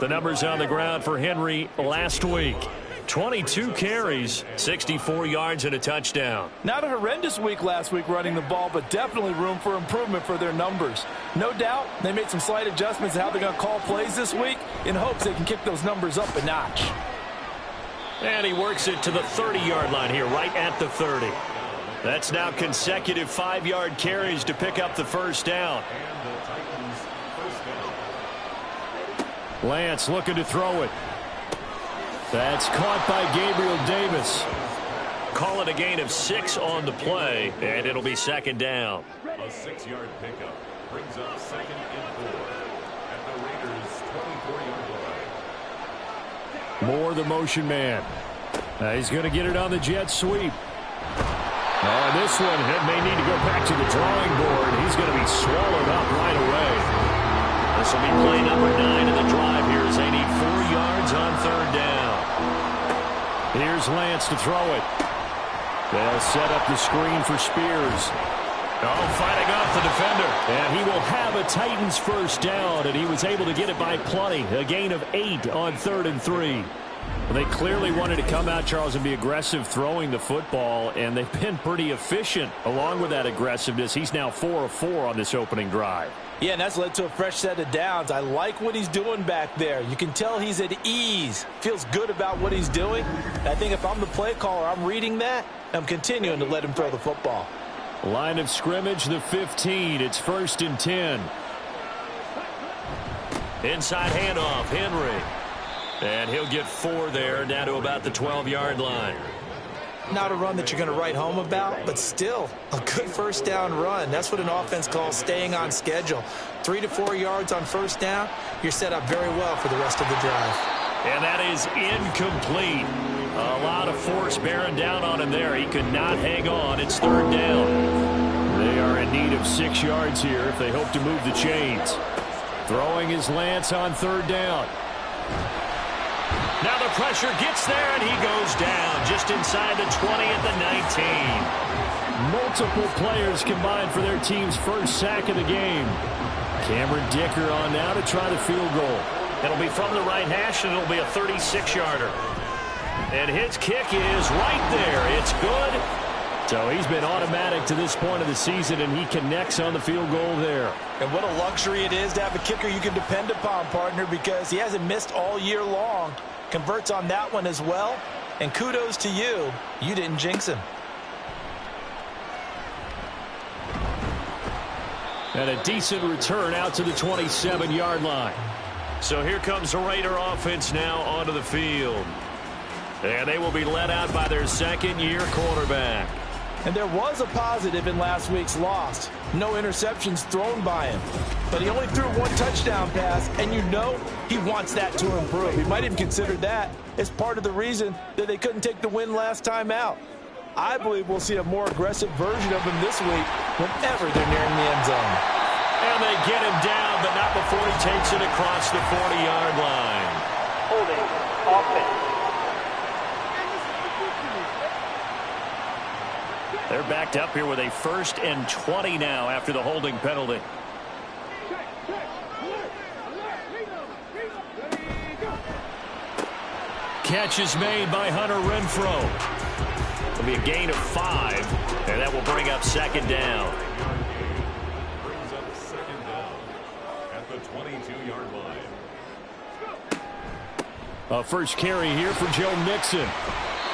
The numbers on the ground for Henry last week. 22 carries, 64 yards, and a touchdown. Not a horrendous week last week running the ball, but definitely room for improvement for their numbers. No doubt they made some slight adjustments to how they're going to call plays this week in hopes they can kick those numbers up a notch. And he works it to the 30-yard line here, right at the 30. That's now consecutive 5-yard carries to pick up the first down. Lance looking to throw it. That's caught by Gabriel Davis. Call it a gain of 6 on the play, and it'll be second down. A 6-yard pickup brings up 2nd and 4 at the Raiders' 24-yard line. Moore, the motion man. He's going to get it on the jet sweep. Oh, this one may need to go back to the drawing board. He's going to be swallowed up right away. This will be play number 9 in the drive here as they need 4 yards on third down. Here's Lance to throw it. They'll set up the screen for Spears. Oh, fighting off the defender. And he will have a Titans first down, and he was able to get it by plenty. A gain of 8 on 3rd and 3. Well, they clearly wanted to come out, Charles, and be aggressive throwing the football, and they've been pretty efficient along with that aggressiveness. He's now 4 of 4 on this opening drive. Yeah, and that's led to a fresh set of downs. I like what he's doing back there. You can tell he's at ease. Feels good about what he's doing. And I think if I'm the play caller, I'm reading that. I'm continuing to let him throw the football. Line of scrimmage, the 15. It's 1st and 10. Inside handoff, Henry. And he'll get 4 there, down to about the 12-yard line. Not a run that you're going to write home about, but still a good first down run. That's what an offense calls staying on schedule. 3 to 4 yards on first down, you're set up very well for the rest of the drive. And that is incomplete. A lot of force bearing down on him there. He could not hang on. It's 3rd down. They are in need of 6 yards here if they hope to move the chains. Throwing is Lance on 3rd down. Now the pressure gets there, and he goes down just inside the 20 at the 19. Multiple players combined for their team's first sack of the game. Cameron Dicker on now to try the field goal. It'll be from the right hash, and it'll be a 36-yarder. And his kick is right there. It's good. So he's been automatic to this point of the season, and he connects on the field goal there. And what a luxury it is to have a kicker you can depend upon, partner, because he hasn't missed all year long. Converts on that one as well. And kudos to you. You didn't jinx him. And a decent return out to the 27-yard line. So here comes the Raider offense now onto the field. And they will be led out by their second-year quarterback. And there was a positive in last week's loss. No interceptions thrown by him. But he only threw 1 touchdown pass, and you know he wants that to improve. He might have considered that as part of the reason that they couldn't take the win last time out. I believe we'll see a more aggressive version of him this week whenever they're nearing the end zone. And they get him down, but not before he takes it across the 40-yard line. Holding offense. They're backed up here with a 1st and 20 now after the holding penalty. Catch is made by Hunter Renfrow. It'll be a gain of 5, and that will bring up 2nd down. Brings up 2nd down at the 22-yard line. A first carry here for Joe Mixon.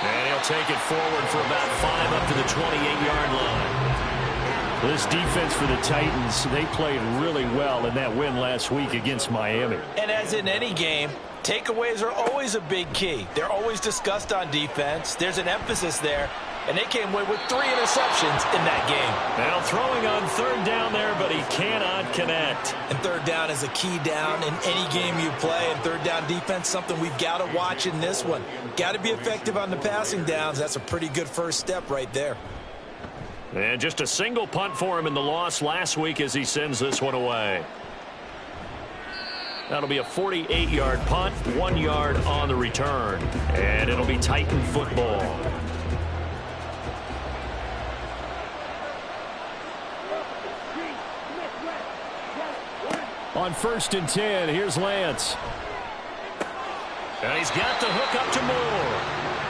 And he'll take it forward for about 5 up to the 28-yard line. This defense for the Titans, they played really well in that win last week against Miami. And as in any game, takeaways are always a big key. They're always discussed on defense. There's an emphasis there. And they came away with 3 interceptions in that game. Now throwing on 3rd down there, but he cannot connect. And 3rd down is a key down in any game you play. And 3rd down defense, something we've got to watch in this one. Got to be effective on the passing downs. That's a pretty good first step right there. And just a single punt for him in the loss last week as he sends this one away. That'll be a 48-yard punt, 1 yard on the return. And it'll be Titan football. On 1st and 10, here's Lance. And he's got the hook up to Moore.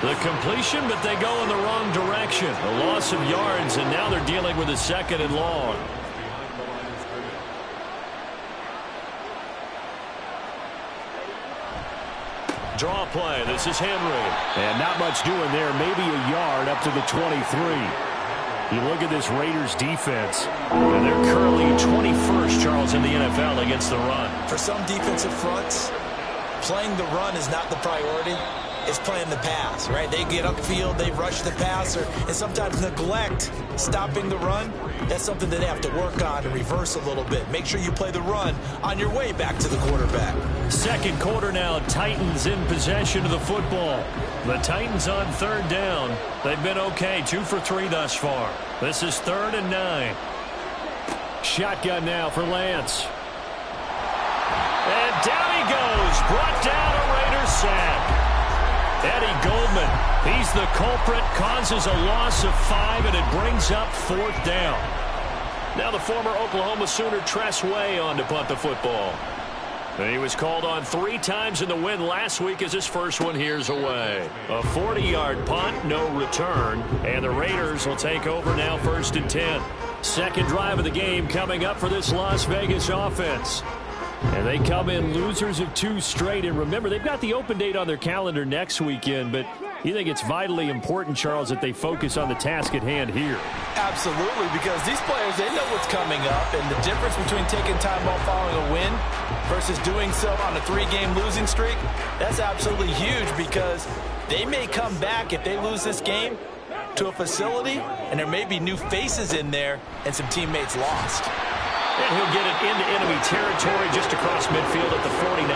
The completion, but they go in the wrong direction. A loss of yards, and now they're dealing with a 2nd and long. Draw play. This is Henry. And not much doing there. Maybe a yard up to the 23. You look at this Raiders defense, and they're currently 21st, Charles, in the NFL against the run. For some defensive fronts, playing the run is not the priority. It's playing the pass, right? They get upfield, they rush the passer, and sometimes neglect stopping the run. That's something that they have to work on and reverse a little bit. Make sure you play the run on your way back to the quarterback. 2nd quarter now, Titans in possession of the football. The Titans on 3rd down. They've been okay, 2 for 3 thus far. This is 3rd and 9. Shotgun now for Lance. And down he goes, brought down a Raiders sack. Eddie Goldman, he's the culprit, causes a loss of 5, and it brings up 4th down. Now the former Oklahoma Sooner Tress Way on to punt the football. And he was called on 3 times in the win last week as his first one here's away. A 40-yard punt, no return, and the Raiders will take over now 1st and 10. 2nd drive of the game coming up for this Las Vegas offense. And they come in losers of 2 straight. And remember, they've got the open date on their calendar next weekend. But you think it's vitally important, Charles, that they focus on the task at hand here? Absolutely, because these players, they know what's coming up. And the difference between taking time off following a win versus doing so on a 3-game losing streak, that's absolutely huge, because they may come back if they lose this game to a facility, and there may be new faces in there and some teammates lost. And he'll get it into enemy territory just across midfield at the 49.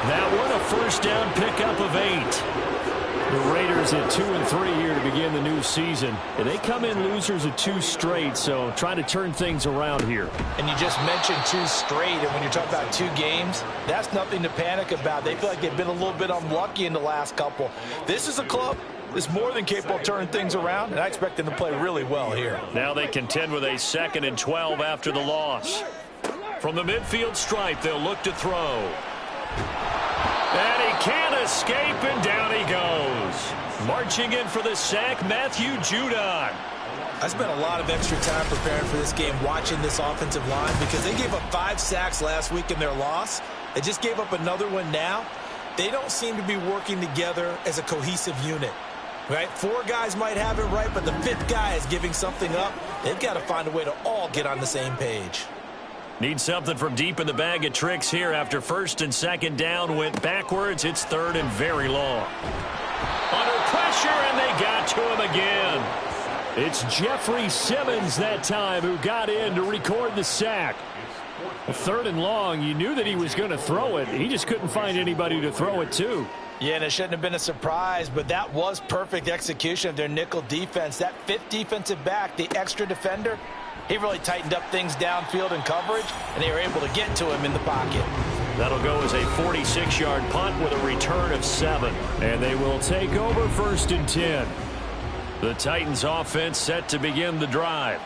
That one a 1st down pickup of 8. The Raiders at 2 and 3 here to begin the new season. And they come in losers of 2 straight, so trying to turn things around here. And you just mentioned 2 straight, and when you're talking about 2 games, that's nothing to panic about. They feel like they've been a little bit unlucky in the last couple. This is a club is more than capable of turning things around, and I expect them to play really well here. Now they contend with a 2nd and 12 after the loss. From the midfield stripe, they'll look to throw. And he can't escape, and down he goes. Marching in for the sack, Matthew Judon. I spent a lot of extra time preparing for this game, watching this offensive line, because they gave up 5 sacks last week in their loss. They just gave up another one now. They don't seem to be working together as a cohesive unit. Right? 4 guys might have it right, but the 5th guy is giving something up. They've got to find a way to all get on the same page. Need something from deep in the bag of tricks here after 1st and 2nd down went backwards. It's 3rd and very long. Under pressure, and they got to him again. It's Jeffrey Simmons that time who got in to record the sack. 3rd and long, you knew that he was going to throw it. He just couldn't find anybody to throw it to. Yeah, and it shouldn't have been a surprise, but that was perfect execution of their nickel defense. That 5th defensive back, the extra defender, he really tightened up things downfield in coverage, and they were able to get to him in the pocket. That'll go as a 46-yard punt with a return of 7. And they will take over 1st and 10. The Titans offense set to begin the drive.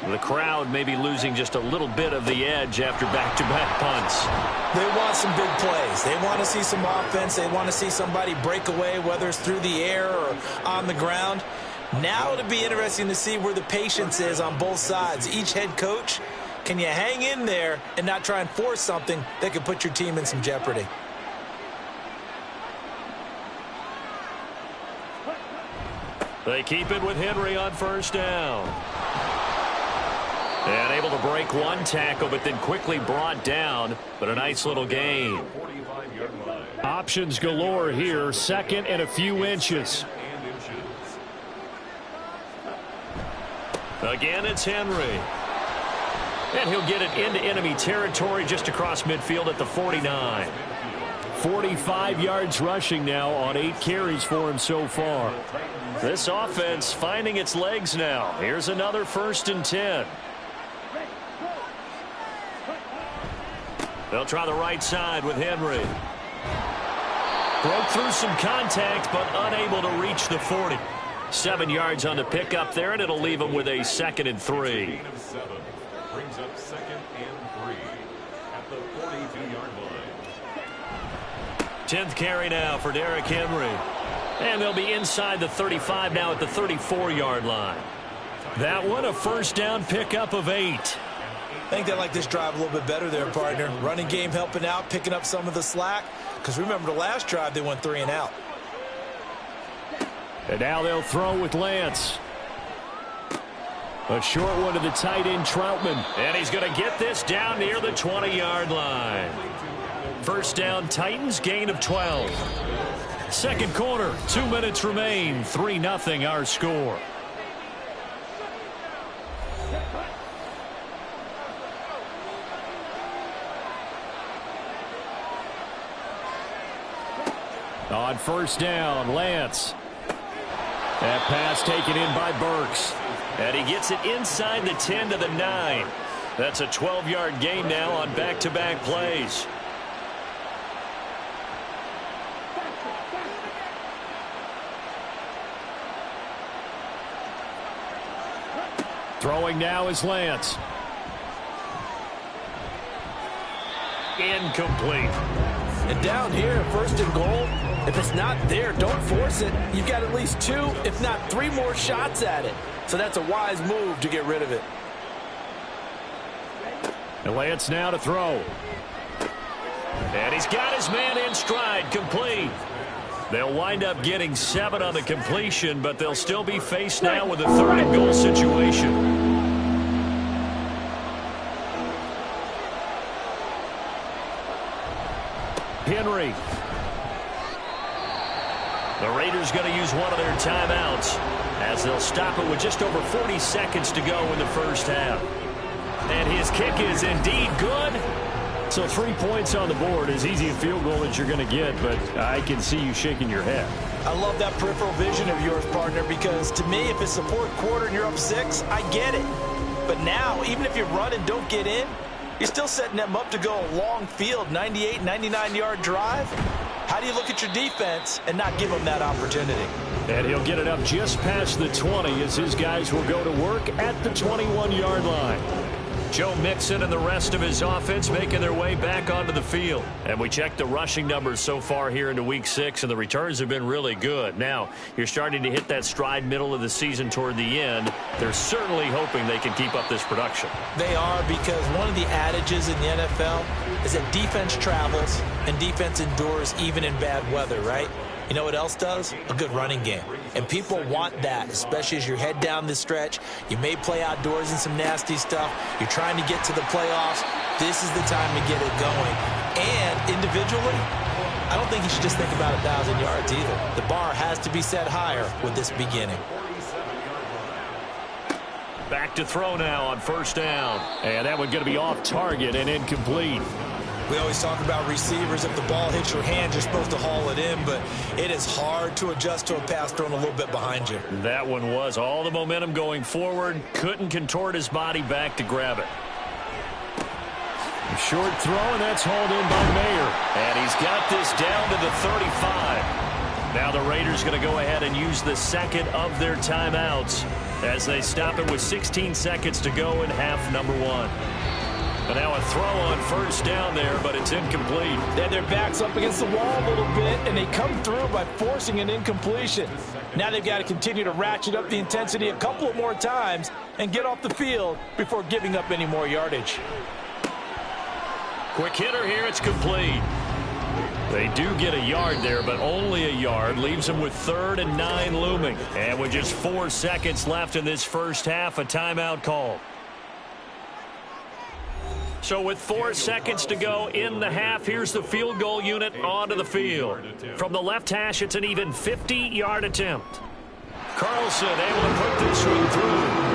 The crowd may be losing just a little bit of the edge after back-to-back punts. They want some big plays. They want to see some offense. They want to see somebody break away, whether it's through the air or on the ground. Now it'll be interesting to see where the patience is on both sides. Each head coach, can you hang in there and not try and force something that could put your team in some jeopardy? They keep it with Henry on 1st down. And able to break 1 tackle, but then quickly brought down. But a nice little gain. Options galore here. 2nd and a few inches. Again, it's Henry. And he'll get it into enemy territory just across midfield at the 49. 45 yards rushing now on 8 carries for him so far. This offense finding its legs now. Here's another 1st and 10. They'll try the right side with Henry. Broke through some contact, but unable to reach the 40. 7 yards on the pickup there, and it'll leave them with a 2nd and 3. Brings up 2nd and 3 at the 42-yard line. 10th carry now for Derrick Henry. And they'll be inside the 35 now at the 34-yard line. That one, a first down pickup of 8. I think they like this drive a little bit better there, partner. Running game helping out, picking up some of the slack. Because remember the last drive, they went 3 and out. And now they'll throw with Lance. A short one to the tight end, Troutman. And he's going to get this down near the 20-yard line. First down, Titans, gain of 12. Second quarter, 2 minutes remain. 3-0 our score. On first down, Lance. That pass taken in by Burks. And he gets it inside the 10 to the 9. That's a 12-yard gain now on back-to-back plays. Throwing now is Lance. Incomplete. And down here, first and goal, if it's not there, don't force it. You've got at least 2, if not 3 more shots at it. So that's a wise move to get rid of it. And Lance now to throw. And he's got his man in stride, complete. They'll wind up getting 7 on the completion, but they'll still be faced now with a 3rd and goal situation. Henry. The Raiders going to use one of their timeouts as they'll stop it with just over 40 seconds to go in the first half. And his kick is indeed good. So 3 points on the board, as easy a field goal as you're going to get, but I can see you shaking your head. I love that peripheral vision of yours, partner, because to me, if it's the 4th quarter and you're up 6, I get it. But now, even if you run and don't get in, you're still setting them up to go a long field, 98, 99-yard drive. How do you look at your defense and not give them that opportunity? And he'll get it up just past the 20 as his guys will go to work at the 21-yard line. Joe Mixon and the rest of his offense making their way back onto the field. And we checked the rushing numbers so far here into Week 6, and the returns have been really good. Now, you're starting to hit that stride middle of the season toward the end. They're certainly hoping they can keep up this production. They are, because one of the adages in the NFL is that defense travels and defense endures even in bad weather, right? You know what else does? A good running game. And people want that, especially as you head down the stretch. You may play outdoors in some nasty stuff. You're trying to get to the playoffs. This is the time to get it going. And individually, I don't think you should just think about 1,000 yards either. The bar has to be set higher with this beginning. Back to throw now on first down. And that one going to be off target and incomplete. We always talk about receivers. If the ball hits your hand, you're supposed to haul it in, but it is hard to adjust to a pass thrown a little bit behind you. That one was all the momentum going forward. Couldn't contort his body back to grab it. A short throw, and that's hauled in by Mayer. And he's got this down to the 35. Now the Raiders going to go ahead and use the second of their timeouts as they stop it with 16 seconds to go in half number 1. And now a throw on first down there, but it's incomplete. Then their back's up against the wall a little bit, and they come through by forcing an incompletion. Now they've got to continue to ratchet up the intensity a couple of more times and get off the field before giving up any more yardage. Quick hitter here, it's complete. They do get a yard there, but only a yard. Leaves them with 3rd and 9 looming. And with just 4 seconds left in this first half, a timeout call. So with 4 seconds to go in the half, here's the field goal unit onto the field. From the left hash, it's an even 50-yard attempt. Carlson able to put this one through.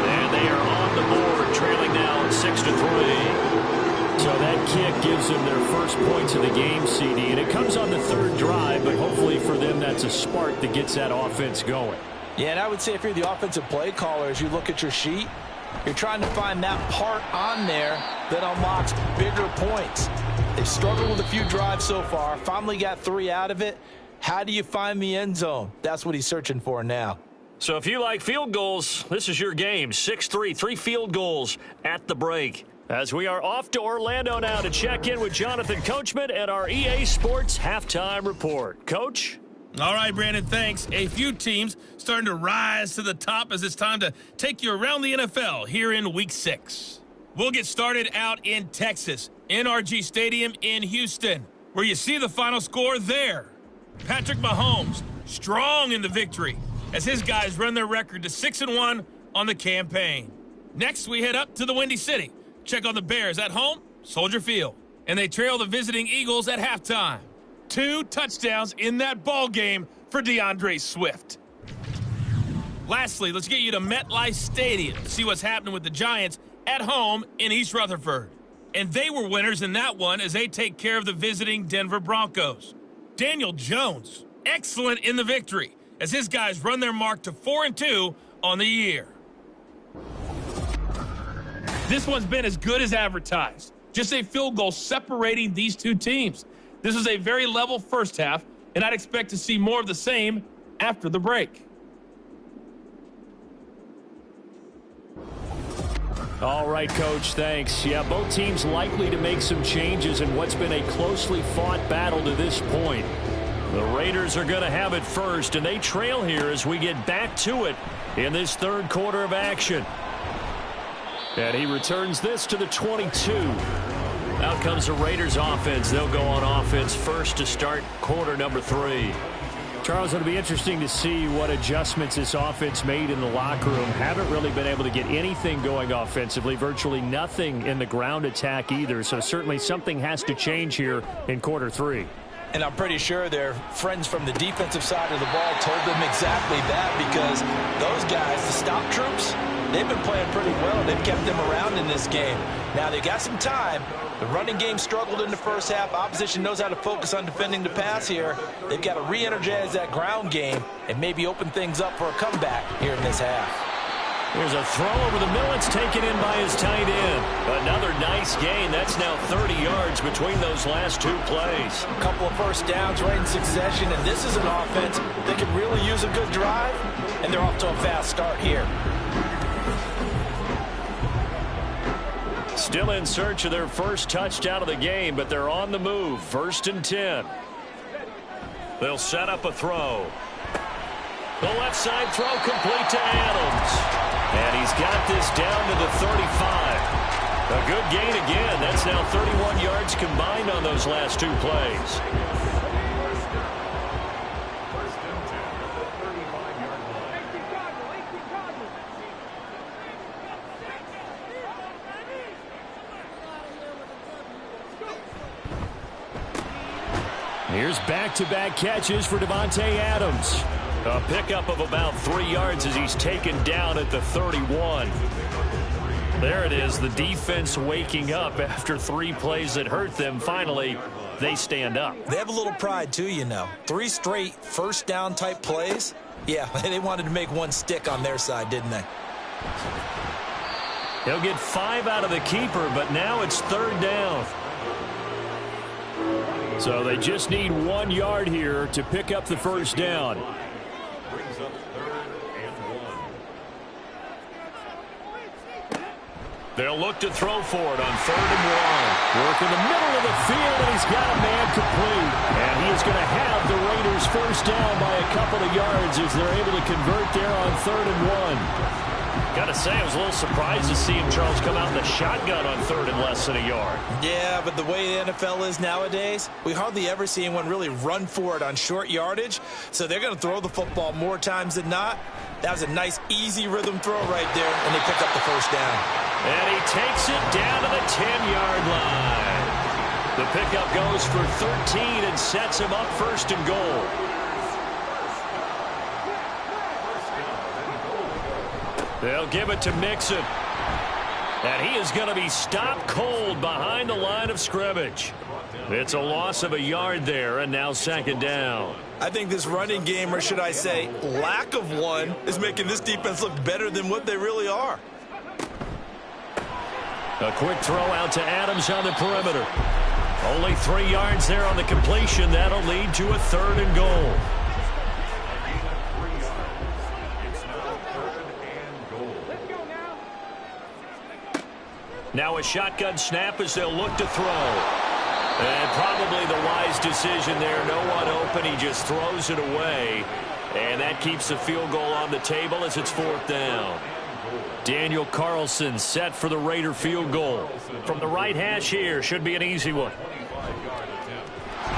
And they are on the board, trailing now 6-3. So that kick gives them their first points of the game, CD. And it comes on the 3rd drive, but hopefully for them that's a spark that gets that offense going. Yeah, and I would say if you're the offensive play caller, as you look at your sheet, you're trying to find that part on there that unlocks bigger points. They've struggled with a few drives so far. Finally got 3 out of it. How do you find the end zone? That's what he's searching for now. So if you like field goals, this is your game. 6-3, 3 field goals at the break. As we are off to Orlando now to check in with Jonathan Coachman and our EA Sports Halftime Report. Coach? All right, Brandon, thanks. A few teams starting to rise to the top as it's time to take you around the NFL here in Week 6. We'll get started out in Texas, NRG Stadium in Houston, where you see the final score there. Patrick Mahomes, strong in the victory, as his guys run their record to 6-1 on the campaign. Next, we head up to the Windy City. Check on the Bears at home, Soldier Field. And they trail the visiting Eagles at halftime. 2 touchdowns in that ball game for DeAndre Swift. Lastly, let's get you to MetLife Stadium to see what's happening with the Giants at home in East Rutherford. And they were winners in that one as they take care of the visiting Denver Broncos. Daniel Jones, excellent in the victory as his guys run their mark to 4-2 on the year. This one's been as good as advertised. Just a field goal separating these two teams. This was a very level first half, and I'd expect to see more of the same after the break. All right, Coach, thanks. Yeah, both teams likely to make some changes in what's been a closely fought battle to this point. The Raiders are going to have it first, and they trail here as we get back to it in this third quarter of action. And he returns this to the 22. Out comes the Raiders offense. They'll go on offense first to start quarter number 3. Charles, it'll be interesting to see what adjustments this offense made in the locker room. Haven't really been able to get anything going offensively. Virtually nothing in the ground attack either. So certainly something has to change here in quarter 3. And I'm pretty sure their friends from the defensive side of the ball told them exactly that, because those guys, the stop troops, they've been playing pretty well. They've kept them around in this game. Now, they got some time. The running game struggled in the first half. Opposition knows how to focus on defending the pass here. They've got to re-energize that ground game and maybe open things up for a comeback here in this half. There's a throw over the middle. It's taken in by his tight end. Another nice gain. That's now 30 yards between those last 2 plays. A couple of first downs right in succession, and this is an offense that could really use a good drive, and they're off to a fast start here. Still in search of their first touchdown of the game, but they're on the move. 1st and 10. They'll set up a throw. The left side throw complete to Adams. And he's got this down to the 35. A good gain again. That's now 31 yards combined on those last 2 plays. Here's back-to-back catches for Davante Adams. A pickup of about 3 yards as he's taken down at the 31. There it is, the defense waking up after 3 plays that hurt them. Finally, they stand up. They have a little pride, too, you know. 3 straight first down type plays. Yeah, they wanted to make one stick on their side, didn't they? He'll get 5 out of the keeper, but now it's 3rd down. So they just need 1 yard here to pick up the first down. Brings up 3rd and 1. They'll look to throw for it on 3rd and 1. Work in the middle of the field, and he's got a man complete. And he is going to have the Raiders first down by a couple of yards as they're able to convert there on 3rd and 1. Got to say, I was a little surprised to see him, Charles, come out in the shotgun on 3rd and less than a yard. Yeah, but the way the NFL is nowadays, we hardly ever see anyone really run for it on short yardage. So they're going to throw the football more times than not. That was a nice, easy rhythm throw right there, and they pick up the first down. And he takes it down to the 10-yard line. The pickup goes for 13 and sets him up 1st and goal. They'll give it to Mixon. And he is going to be stopped cold behind the line of scrimmage. It's a loss of a yard there, and now 2nd down. I think this running game, or should I say lack of one, is making this defense look better than what they really are. A quick throw out to Adams on the perimeter. Only 3 yards there on the completion. That'll lead to a 3rd and goal. Now a shotgun snap as they'll look to throw. And probably the wise decision there. No one open. He just throws it away. And that keeps the field goal on the table as it's 4th down. Daniel Carlson set for the Raider field goal. From the right hash here, should be an easy one.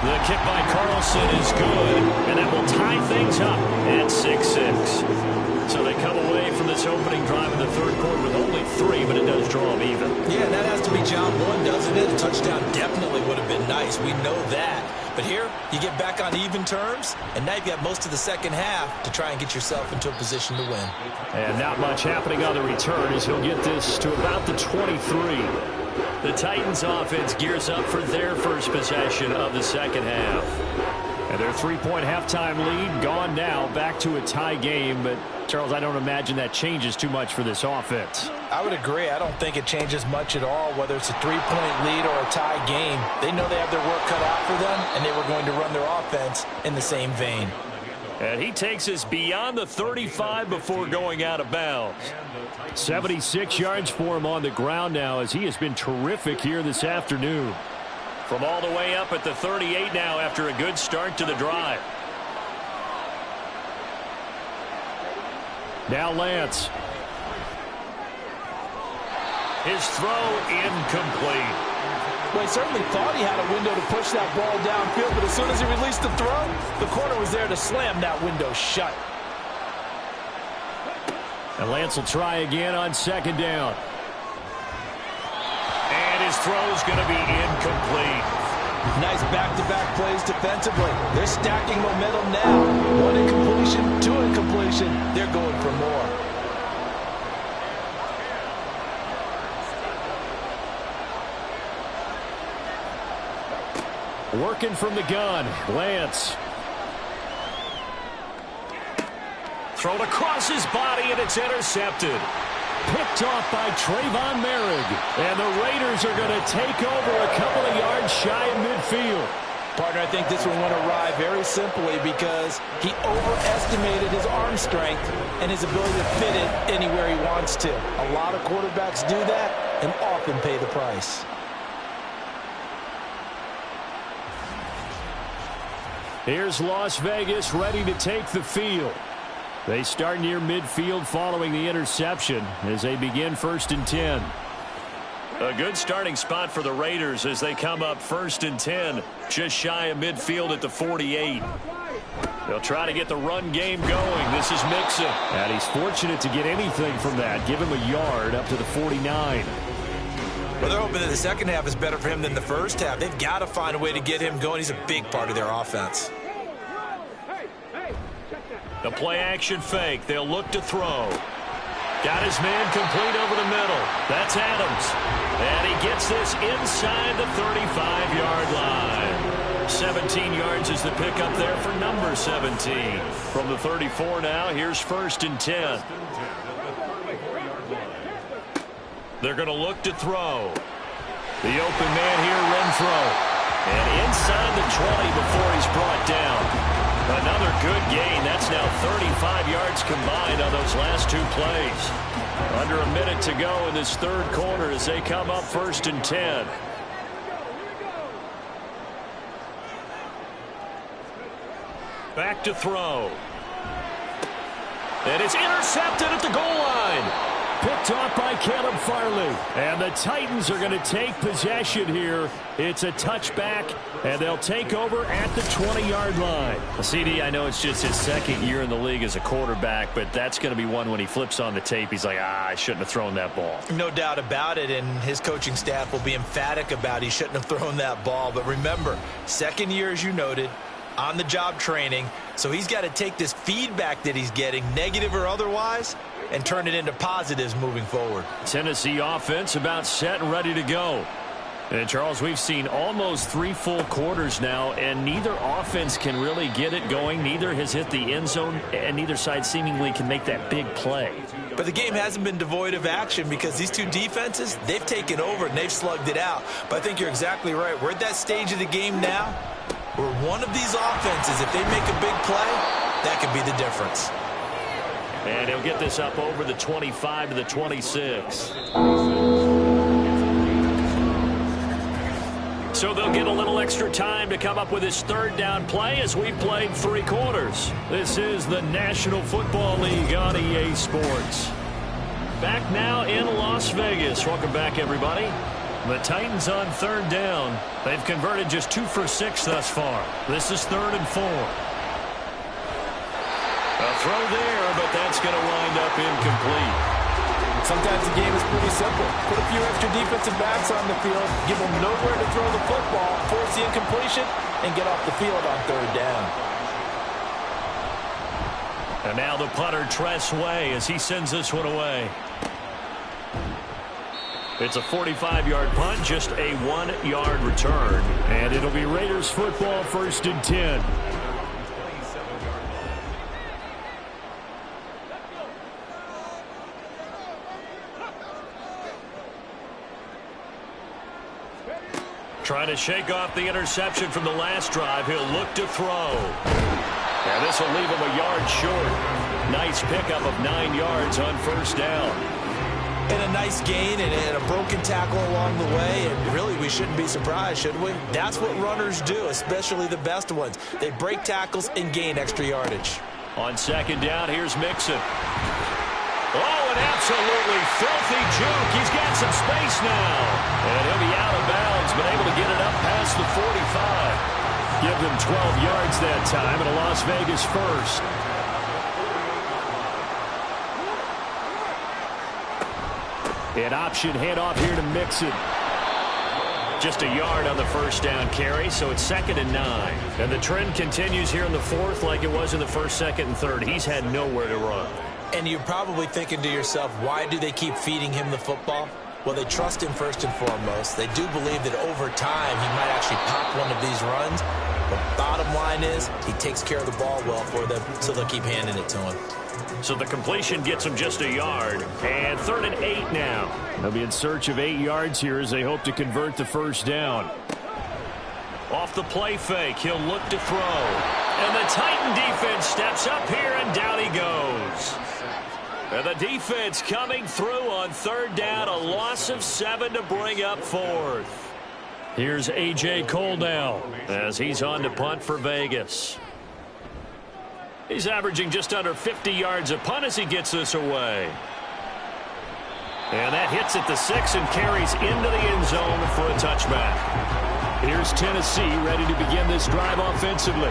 The kick by Carlson is good, and that will tie things up at 6-6. So they come away from this opening drive in the third quarter with only 3, but it does draw them even. Yeah, that has to be job one, doesn't it? A touchdown definitely would have been nice. We know that. But here, you get back on even terms, and now you've got most of the second half to try and get yourself into a position to win. And not much happening on the return as he'll get this to about the 23. The Titans offense gears up for their first possession of the second half. And their 3-point halftime lead gone now, back to a tie game. But, Charles, I don't imagine that changes too much for this offense. I would agree. I don't think it changes much at all, whether it's a 3-point lead or a tie game. They know they have their work cut out for them, and they were going to run their offense in the same vein. And he takes us beyond the 35 before going out of bounds. 76 yards for him on the ground now, as he has been terrific here this afternoon. From all the way up at the 38 now after a good start to the drive. Now Lance. His throw incomplete. Well, he certainly thought he had a window to push that ball downfield, but as soon as he released the throw, the corner was there to slam that window shut. And Lance will try again on 2nd down. And his throw is going to be incomplete. Nice back-to-back plays defensively. They're stacking momentum now. 1 incompletion, 2 incompletion. They're going for more. Working from the gun, Lance. Thrown across his body, and it's intercepted. Picked off by Trayvon Merrick. And the Raiders are going to take over a couple of yards shy of midfield. Partner, I think this one went awry very simply because he overestimated his arm strength and his ability to fit it anywhere he wants to. A lot of quarterbacks do that and often pay the price. Here's Las Vegas ready to take the field. They start near midfield following the interception as they begin 1st and 10. A good starting spot for the Raiders as they come up 1st and 10, just shy of midfield at the 48. They'll try to get the run game going. This is Mixon. And he's fortunate to get anything from that. Give him a yard up to the 49. Well, they're hoping that the second half is better for him than the first half. They've got to find a way to get him going. He's a big part of their offense. The play-action fake. They'll look to throw. Got his man complete over the middle. That's Adams. And he gets this inside the 35-yard line. 17 yards is the pickup there for number 17. From the 34 now, here's 1st and 10. They're going to look to throw. The open man here, Renfro. And inside the 20 before he's brought down. Another good gain. That's now 35 yards combined on those last 2 plays. Under a minute to go in this third quarter as they come up 1st and 10. Back to throw. And it's intercepted at the goal line. Picked off by Caleb Farley. And the Titans are going to take possession here. It's a touchback, and they'll take over at the 20-yard line. Well, CD, I know it's just his 2nd year in the league as a quarterback, but that's going to be one when he flips on the tape. He's like, I shouldn't have thrown that ball. No doubt about it, and his coaching staff will be emphatic about he shouldn't have thrown that ball. But remember, 2nd year, as you noted, on-the-job training, so he's got to take this feedback that he's getting, negative or otherwise, and turn it into positives moving forward. Tennessee offense about set and ready to go. And, Charles, we've seen almost 3 full quarters now, and neither offense can really get it going. Neither has hit the end zone, and neither side seemingly can make that big play. But the game hasn't been devoid of action because these 2 defenses, they've taken over and they've slugged it out. But I think you're exactly right. We're at that stage of the game now where one of these offenses, if they make a big play, that could be the difference. And he'll get this up over the 25 to the 26. So they'll get a little extra time to come up with his third down play as we've played 3 quarters. This is the National Football League on EA Sports. Back now in Las Vegas. Welcome back, everybody. The Titans on 3rd down. They've converted just 2 for 6 thus far. This is 3rd and 4. A throw there, but that's going to wind up incomplete. Sometimes the game is pretty simple. Put a few extra defensive backs on the field, give them nowhere to throw the football, force the incompletion, and get off the field on 3rd down. And now the punter, Tress Way, as he sends this one away. It's a 45-yard punt, just a 1-yard return. And it'll be Raiders football, 1st and 10. Trying to shake off the interception from the last drive. He'll look to throw. And this will leave him a yard short. Nice pickup of 9 yards on 1st down. And a nice gain and a broken tackle along the way. And really, we shouldn't be surprised, should we? That's what runners do, especially the best ones. They break tackles and gain extra yardage. On 2nd down, here's Mixon. Oh, an absolutely filthy juke. He's got some space now. And he'll be out of bounds, but able to get it up past the 45. Give them 12 yards that time, and a Las Vegas first. An option handoff here to Mixon. Just a yard on the 1st down carry, so it's 2nd and 9. And the trend continues here in the 4th like it was in the 1st, 2nd, and 3rd. He's had nowhere to run. And you're probably thinking to yourself, why do they keep feeding him the football? Well, they trust him first and foremost. They do believe that over time he might actually pop one of these runs. But bottom line is he takes care of the ball well for them, so they'll keep handing it to him. So the completion gets him just a yard. And 3rd and 8 now. They'll be in search of 8 yards here as they hope to convert the 1st down. Off the play fake, he'll look to throw. And the Titan defense steps up here, and down he goes. And the defense coming through on 3rd down, a loss of 7 to bring up 4th. Here's A.J. Cole now as he's on to punt for Vegas. He's averaging just under 50 yards a punt as he gets this away. And that hits at the 6 and carries into the end zone for a touchback. Here's Tennessee ready to begin this drive offensively.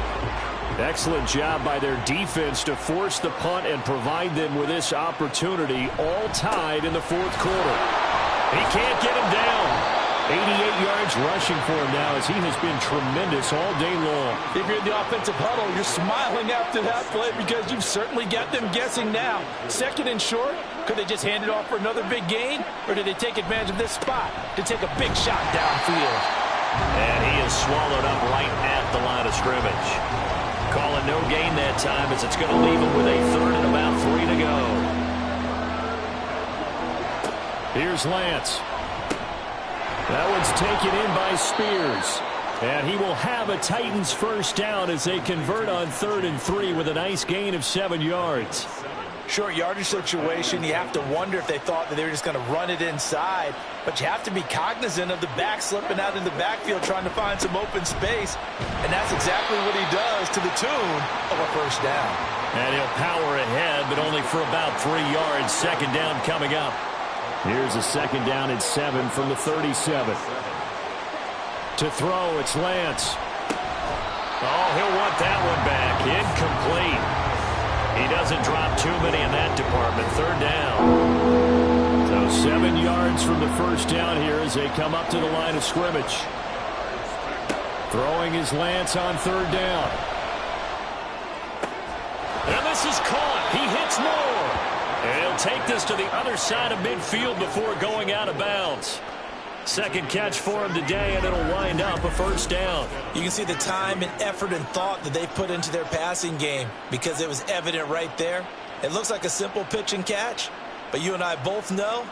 Excellent job by their defense to force the punt and provide them with this opportunity, all tied in the 4th quarter. He can't get him down. 88 yards rushing for him now as he has been tremendous all day long. If you're in the offensive huddle, you're smiling after that play because you've certainly got them guessing now. 2nd and short, could they just hand it off for another big gain? Or did they take advantage of this spot to take a big shot downfield? And he is swallowed up right at the line of scrimmage. Calling no gain that time as it's going to leave him with a 3rd and about 3 to go. Here's Lance. That one's taken in by Spears. And he will have a Titans 1st down as they convert on 3rd and 3 with a nice gain of 7 yards. Short yardage situation, you have to wonder if they thought that they were just going to run it inside. But you have to be cognizant of the back slipping out in the backfield trying to find some open space. And that's exactly what he does to the tune of a 1st down. And he'll power ahead, but only for about 3 yards. 2nd down coming up. Here's a 2nd down and 7 from the 37. To throw, it's Lance. Oh, he'll want that one back. Incomplete. He doesn't drop too many in that department. 3rd down. So 7 yards from the 1st down here as they come up to the line of scrimmage. Throwing is Lance on 3rd down. And this is caught. He hits more. And he'll take this to the other side of midfield before going out of bounds. 2nd catch for him today, and it'll wind up a 1st down. You can see the time and effort and thought that they put into their passing game because it was evident right there. It looks like a simple pitch and catch, but you and I both know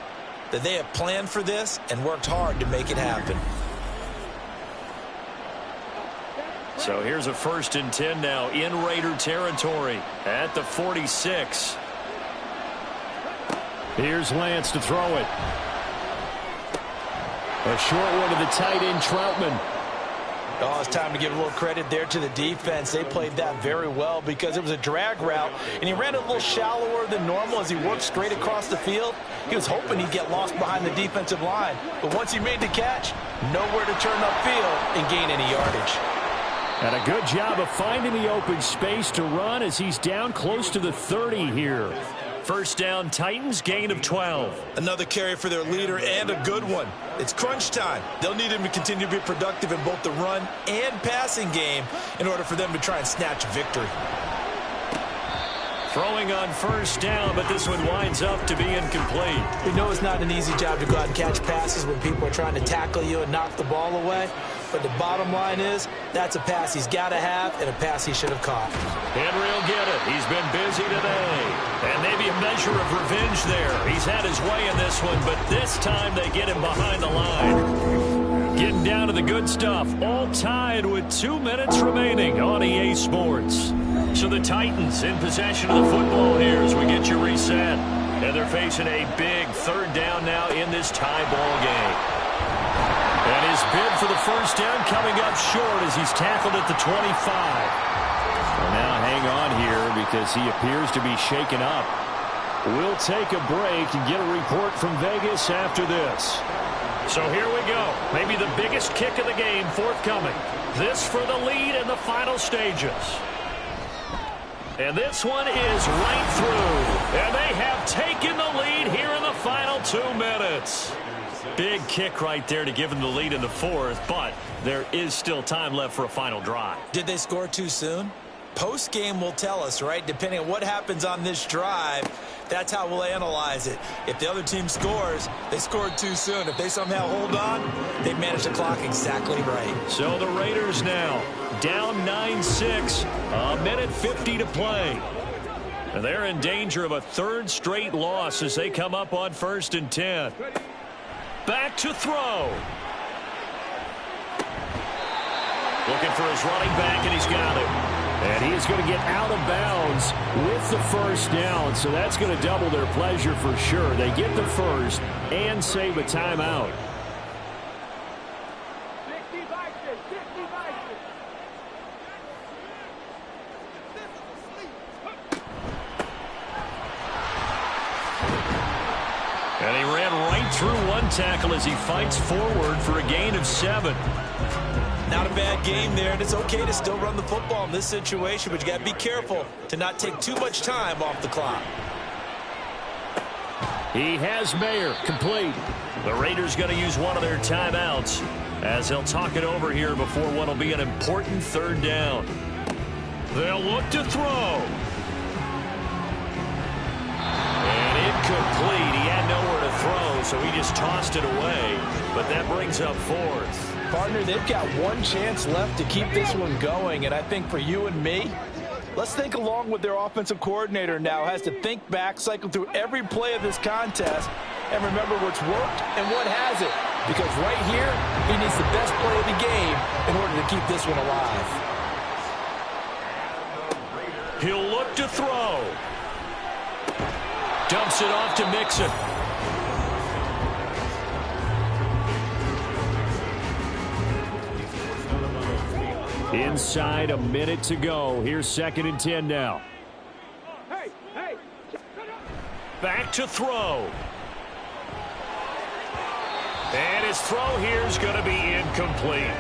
that they have planned for this and worked hard to make it happen. So here's a 1st and 10 now in Raider territory at the 46. Here's Lance to throw it. A short one to the tight end, Troutman. Oh, it's time to give a little credit there to the defense. They played that very well because it was a drag route, and he ran a little shallower than normal as he worked straight across the field. He was hoping he'd get lost behind the defensive line, but once he made the catch, nowhere to turn upfield and gain any yardage. And a good job of finding the open space to run as he's down close to the 30 here. First down, Titans, gain of 12. Another carry for their leader and a good one. It's crunch time. They'll need him to continue to be productive in both the run and passing game in order for them to try and snatch a victory. Throwing on first down, but this one winds up to be incomplete. We know it's not an easy job to go out and catch passes when people are trying to tackle you and knock the ball away. But the bottom line is, that's a pass he's got to have and a pass he should have caught. Henry will get it. He's been busy today. And maybe a measure of revenge there. He's had his way in this one, but this time they get him behind the line. Getting down to the good stuff. All tied with 2 minutes remaining on EA Sports. So the Titans in possession of the football here as we get you reset. And they're facing a big third down now in this tie ball game. And his bid for the first down coming up short as he's tackled at the 25. Well, now hang on here because he appears to be shaken up. We'll take a break and get a report from Vegas after this. So here we go. Maybe the biggest kick of the game forthcoming. This for the lead in the final stages. And this one is right through. And they have taken the lead here in the final 2 minutes. Big kick right there to give them the lead in the fourth, but there is still time left for a final drive. Did they score too soon? Post-game will tell us, right? Depending on what happens on this drive, that's how we'll analyze it. If the other team scores, they scored too soon. If they somehow hold on, they managed the clock exactly right. So the Raiders now down 9-6, a minute 50 to play. And they're in danger of a third straight loss as they come up on 1st and 10. Back to throw. Looking for his running back, and he's got it. And he is going to get out of bounds with the first down, so that's going to double their pleasure for sure. They get the first and save a timeout. And he ran right through one tackle as he fights forward for a gain of 7. Not a bad game there, and it's okay to still run the football in this situation, but you got to be careful to not take too much time off the clock. He has Mayer complete. The Raiders going to use one of their timeouts as they'll talk it over here before what will be an important third down. They'll look to throw. And incomplete. He had nowhere to throw, so he just tossed it away. But that brings up 4th. Partner, they've got one chance left to keep this one going, and I think for you and me, let's think along with their offensive coordinator now has to think back, cycle through every play of this contest, and remember what's worked and what hasn't. Because right here, he needs the best play of the game in order to keep this one alive. He'll look to throw. Dumps it off to Mixon. Inside a minute to go. Here's 2nd and 10 now. Back to throw. And his throw here is going to be incomplete.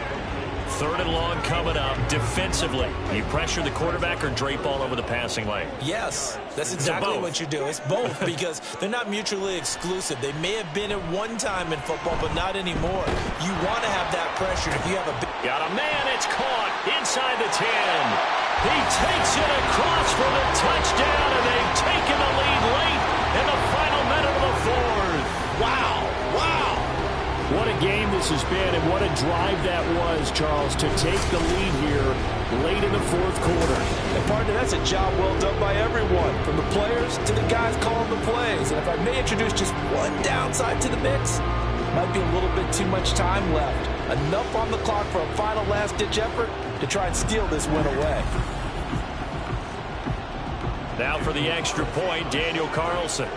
3rd and long coming up. Defensively, you pressure the quarterback or drape all over the passing lane? Yes, that's exactly what you do. It's both because they're not mutually exclusive. They may have been at one time in football, but not anymore. You want to have that pressure. If you have a got a man, it's caught inside the 10. He takes it across for the touchdown, and they've taken the lead late in the final minute of the 4th. Wow. What a game this has been, and what a drive that was, Charles, to take the lead here late in the 4th quarter. And partner, that's a job well done by everyone, from the players to the guys calling the plays. And if I may introduce just one downside to the mix, might be a little bit too much time left. Enough on the clock for a final last-ditch effort to try and steal this win away. Now for the extra point, Daniel Carlson.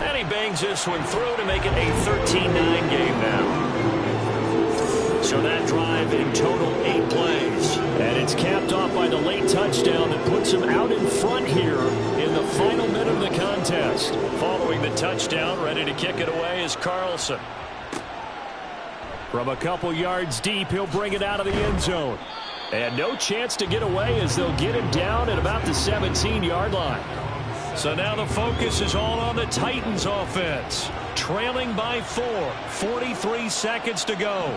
And he bangs this one through to make it a 13-9 game now. So that drive in total 8 plays. And it's capped off by the late touchdown that puts him out in front here in the final minute of the contest. Following the touchdown, ready to kick it away is Carlson. From a couple yards deep, he'll bring it out of the end zone. And no chance to get away as they'll get him down at about the 17-yard line. So now the focus is all on the Titans offense. Trailing by 4, 43 seconds to go.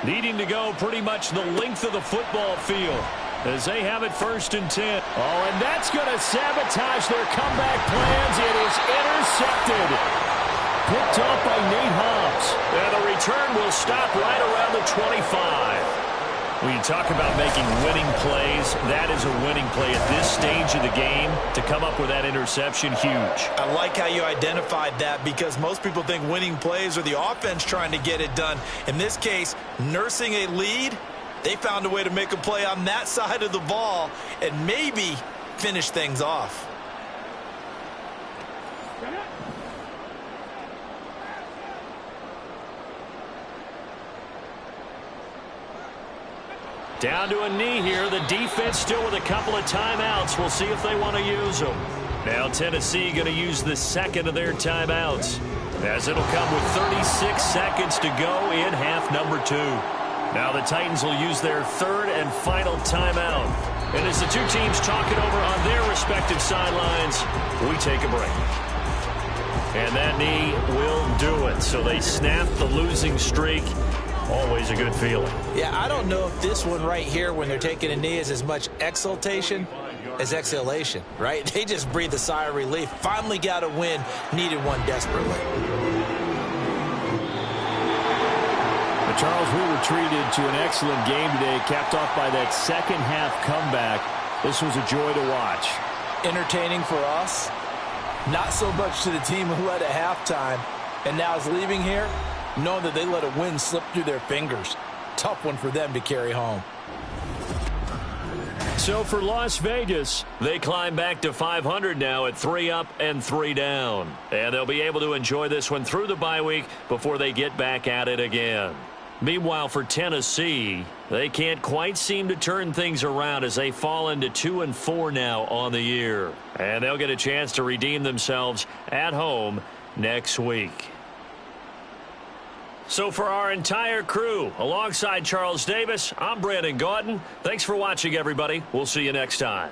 Needing to go pretty much the length of the football field as they have it 1st and 10. Oh, and that's going to sabotage their comeback plans. It is intercepted. Picked off by Nate Hobbs. And the return will stop right around the 25. When you talk about making winning plays, that is a winning play at this stage of the game. To come up with that interception, huge. I like how you identified that because most people think winning plays are the offense trying to get it done. In this case, nursing a lead, they found a way to make a play on that side of the ball and maybe finish things off. Down to a knee here. The defense still with a couple of timeouts. We'll see if they want to use them. Now Tennessee going to use the second of their timeouts, as it'll come with 36 seconds to go in half number 2. Now the Titans will use their 3rd and final timeout. And as the two teams talk it over on their respective sidelines, we take a break. And that knee will do it. So they snap the losing streak. Always a good feeling. Yeah, I don't know if this one right here when they're taking a knee is as much exultation as exhalation, right? They just breathe a sigh of relief. Finally got a win, needed one desperately. But Charles, we were treated to an excellent game today, capped off by that second half comeback. This was a joy to watch. Entertaining for us, not so much to the team who led at halftime and now is leaving here knowing that they let a win slip through their fingers. Tough one for them to carry home. So for Las Vegas, they climb back to 500 now at 3 up and 3 down. And they'll be able to enjoy this one through the bye week before they get back at it again. Meanwhile, for Tennessee, they can't quite seem to turn things around as they fall into 2-4 now on the year. And they'll get a chance to redeem themselves at home next week. So for our entire crew, alongside Charles Davis, I'm Brandon Gaudin. Thanks for watching, everybody. We'll see you next time.